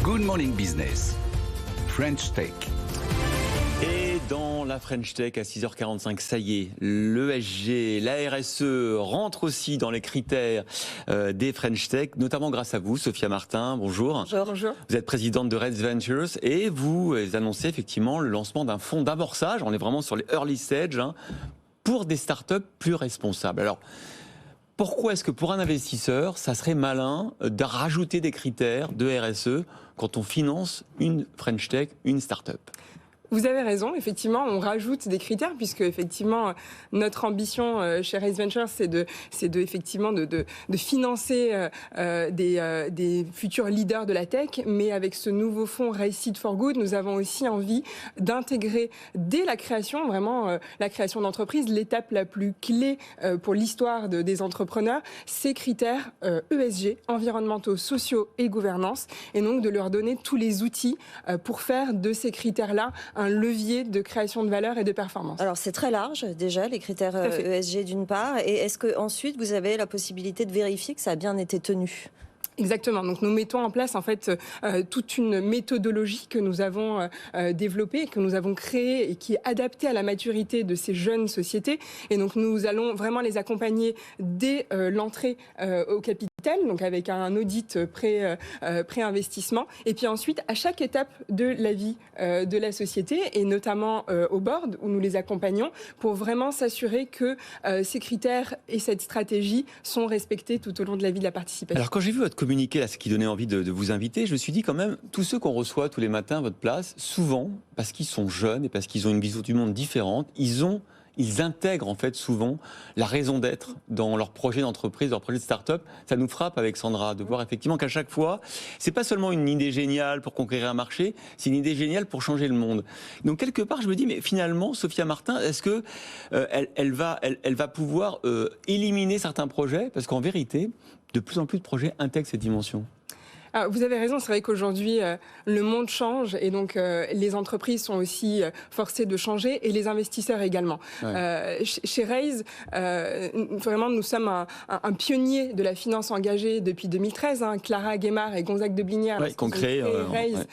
Good Morning Business, French Tech. Et dans la French Tech à 6h45, ça y est, l'ESG, la RSE rentre aussi dans les critères des French Tech, notamment grâce à vous, Sophia Martin. Bonjour. Bonjour. Vous êtes présidente de Reds Ventures et vous annoncez effectivement le lancement d'un fonds d'amorçage. On est vraiment sur les early stage pour des startups plus responsables. Alors, pourquoi est-ce que pour un investisseur, ça serait malin de rajouter des critères de RSE quand on finance une French Tech, une startup ? Vous avez raison, effectivement, on rajoute des critères puisque effectivement notre ambition chez Raise Ventures, c'est de financer des futurs leaders de la tech, mais avec ce nouveau fonds Raise Seed for Good, nous avons aussi envie d'intégrer dès la création, vraiment la création d'entreprise, l'étape la plus clé pour l'histoire des entrepreneurs, ces critères ESG, environnementaux, sociaux et gouvernance, et donc de leur donner tous les outils pour faire de ces critères-là un levier de création de valeur et de performance. Alors c'est très large déjà, les critères ESG d'une part, et est-ce qu'ensuite vous avez la possibilité de vérifier que ça a bien été tenu ? Exactement. Donc nous mettons en place en fait toute une méthodologie que nous avons développée, que nous avons créée et qui est adaptée à la maturité de ces jeunes sociétés. Et donc nous allons vraiment les accompagner dès l'entrée au capital, donc avec un audit pré-investissement. Et puis ensuite, à chaque étape de la vie de la société, et notamment au board, où nous les accompagnons, pour vraiment s'assurer que ces critères et cette stratégie sont respectés tout au long de la vie de la participation. Alors quand j'ai vu votre communiqué, là, ce qui donnait envie de vous inviter, je me suis dit quand même, tous ceux qu'on reçoit tous les matins à votre place, souvent, parce qu'ils sont jeunes et parce qu'ils ont une vision du monde différente, ils intègrent en fait souvent la raison d'être dans leur projet d'entreprise, leur projet de start-up. Ça nous frappe avec Sandra de voir effectivement qu'à chaque fois, c'est pas seulement une idée géniale pour conquérir un marché, c'est une idée géniale pour changer le monde. Donc quelque part, je me dis, mais finalement, Sophia Martin, est-ce que elle va pouvoir éliminer certains projets ? Parce qu'en vérité, de plus en plus de projets intègrent cette dimension. Alors, vous avez raison, c'est vrai qu'aujourd'hui, le monde change et donc les entreprises sont aussi forcées de changer et les investisseurs également. Ouais. Chez Raise, vraiment, nous sommes un pionnier de la finance engagée depuis 2013. Clara Guémard et Gonzague de Blinière, qu'on crée Raise,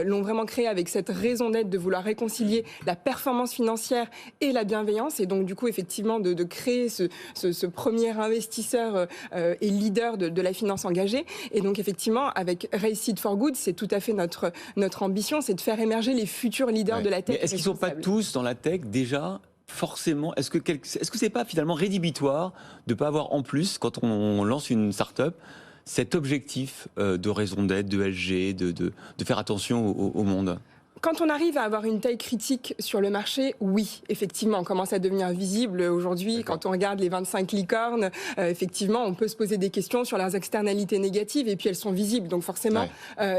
l'ont vraiment créé avec cette raison d'être de vouloir réconcilier la performance financière et la bienveillance. Et donc, du coup, effectivement, de créer ce premier investisseur et leader de la finance engagée. Et donc, effectivement, avec Raise Seed for Good, c'est tout à fait notre ambition, c'est de faire émerger les futurs leaders de la tech. Mais est-ce qu'ils ne sont pas tous dans la tech déjà forcément, est-ce que c'est pas finalement rédhibitoire de ne pas avoir en plus, quand on lance une start-up, cet objectif de raison d'être, de ESG, de faire attention au monde ? Quand on arrive à avoir une taille critique sur le marché, oui, effectivement, on commence à devenir visible aujourd'hui. Quand on regarde les 25 licornes, effectivement, on peut se poser des questions sur leurs externalités négatives et puis elles sont visibles. Donc forcément,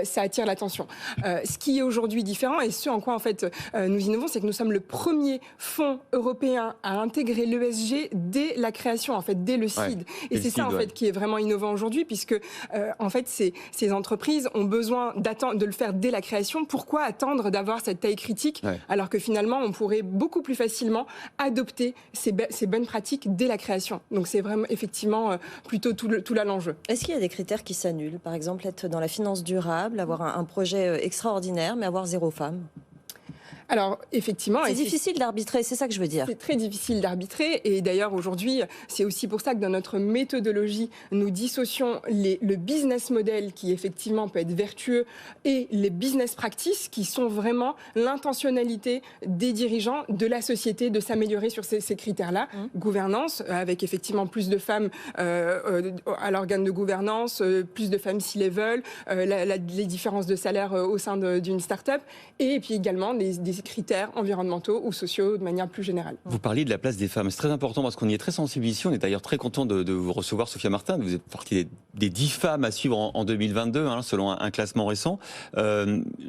ça attire l'attention. Ce qui est aujourd'hui différent et ce en quoi en fait nous innovons, c'est que nous sommes le premier fonds européen à intégrer l'ESG dès la création, en fait, dès le seed. Et c'est ça en fait qui est vraiment innovant aujourd'hui, puisque en fait ces entreprises ont besoin de le faire dès la création. Pourquoi attendre d'avoir cette taille critique, alors que finalement, on pourrait beaucoup plus facilement adopter ces bonnes pratiques dès la création. Donc c'est vraiment effectivement plutôt tout là l'enjeu. Est-ce qu'il y a des critères qui s'annulent ? Par exemple, être dans la finance durable, avoir un projet extraordinaire, mais avoir 0 femme ? Alors, effectivement... C'est difficile d'arbitrer, c'est ça que je veux dire. C'est très difficile d'arbitrer. Et d'ailleurs, aujourd'hui, c'est aussi pour ça que dans notre méthodologie, nous dissocions le business model qui, effectivement, peut être vertueux et les business practices qui sont vraiment l'intentionnalité des dirigeants de la société de s'améliorer sur ces critères-là. Gouvernance, avec effectivement plus de femmes à l'organe de gouvernance, plus de femmes C-level, les différences de salaire au sein d'une start-up, et puis également des critères environnementaux ou sociaux de manière plus générale. Vous parliez de la place des femmes, c'est très important parce qu'on y est très sensible ici. On est d'ailleurs très content de vous recevoir, Sophia Martin. Vous êtes partie des 10 femmes à suivre en 2022, selon un classement récent.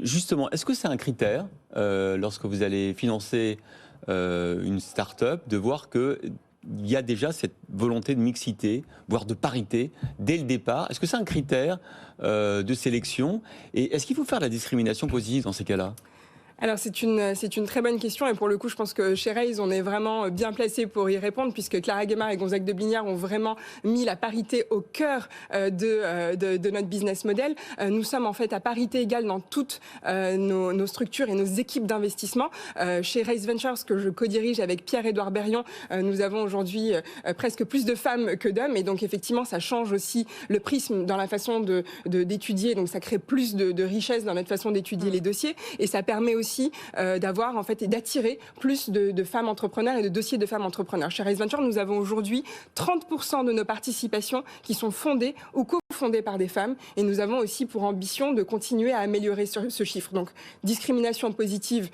Justement, est-ce que c'est un critère, lorsque vous allez financer une start-up, de voir que il y a déjà cette volonté de mixité, voire de parité, dès le départ? Est-ce que c'est un critère de sélection? Et est-ce qu'il faut faire de la discrimination positive dans ces cas-là? Alors c'est une très bonne question et pour le coup je pense que chez Raise on est vraiment bien placé pour y répondre puisque Clara Guémard et Gonzague de Blignard ont vraiment mis la parité au cœur de notre business model. Nous sommes en fait à parité égale dans toutes nos structures et nos équipes d'investissement. Chez Raise Ventures que je co-dirige avec Pierre-Édouard Berrion, nous avons aujourd'hui presque plus de femmes que d'hommes et donc effectivement ça change aussi le prisme dans la façon d'étudier, donc ça crée plus de richesse dans notre façon d'étudier les dossiers et ça permet aussi d'avoir en fait et d'attirer plus de femmes entrepreneurs et de dossiers de femmes entrepreneurs. Chez Raise Ventures, nous avons aujourd'hui 30% de nos participations qui sont fondées ou cofondées par des femmes et nous avons aussi pour ambition de continuer à améliorer ce chiffre. Donc discrimination positive,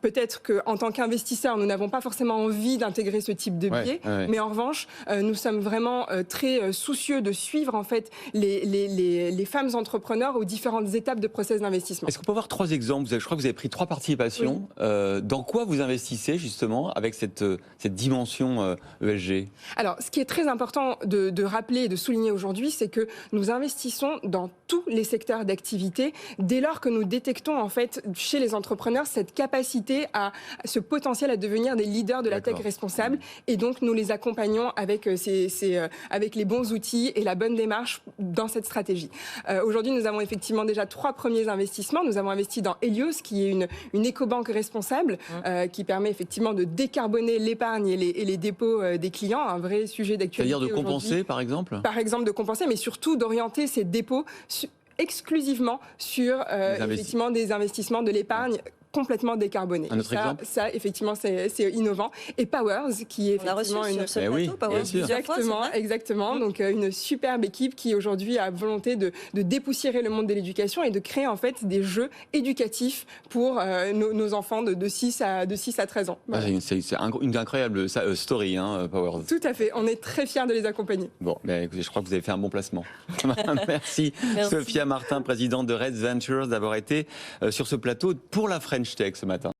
peut-être qu'en tant qu'investisseurs, nous n'avons pas forcément envie d'intégrer ce type de biais, mais en revanche, nous sommes vraiment très soucieux de suivre en fait les femmes entrepreneurs aux différentes étapes de process d'investissement. Est-ce qu'on peut avoir 3 exemples? Je crois que vous avez pris 3 participations. Oui. Dans quoi vous investissez justement avec cette dimension ESG? Alors, ce qui est très important de rappeler et de souligner aujourd'hui, c'est que nous investissons dans tous les secteurs d'activité dès lors que nous détectons en fait chez les entrepreneurs cette capacité à ce potentiel à devenir des leaders de la tech responsable et donc nous les accompagnons avec avec les bons outils et la bonne démarche dans cette stratégie. Aujourd'hui, nous avons effectivement déjà 3 premiers investissements. Nous avons investi dans Helios, qui est une éco-banque responsable qui permet effectivement de décarboner l'épargne et les dépôts des clients, un vrai sujet d'actualité. C'est-à-dire de compenser, par exemple ? Par exemple, de compenser, mais surtout d'orienter ces dépôts exclusivement sur effectivement des investissements de l'épargne complètement décarboné. Un autre exemple ? Ça, effectivement, c'est innovant. Et Powers, qui est effectivement sur ce plateau, Powers, exactement. Donc, une superbe équipe qui, aujourd'hui, a volonté de dépoussiérer le monde de l'éducation et de créer, en fait, des jeux éducatifs pour nos enfants de 6 à 13 ans. Voilà. C'est une incroyable story, Powers. Tout à fait. On est très fiers de les accompagner. Bon, écoutez, je crois que vous avez fait un bon placement. Merci, Sophia Martin, présidente de Raise Ventures, d'avoir été sur ce plateau pour la French Tech ce matin.